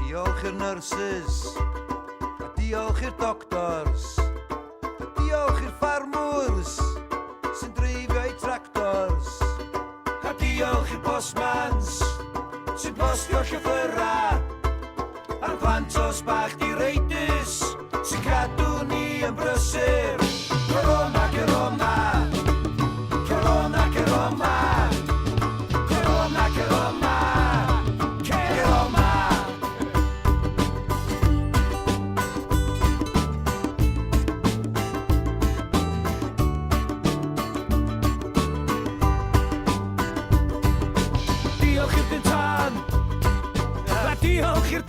Diolch i'r nurses, a diolch i'r doctors, a diolch i'r ffarmwrs sy'n dreifio eu tractors, a diolch i'r postmans sy'n postio llythyrau, a'r plantos bach di reidus sy'n cadw ni yn brysur. Corona, Corona, Corona, Corona, Corona, Corona, Corona. Diolch i'r dyntan, a diolch i'r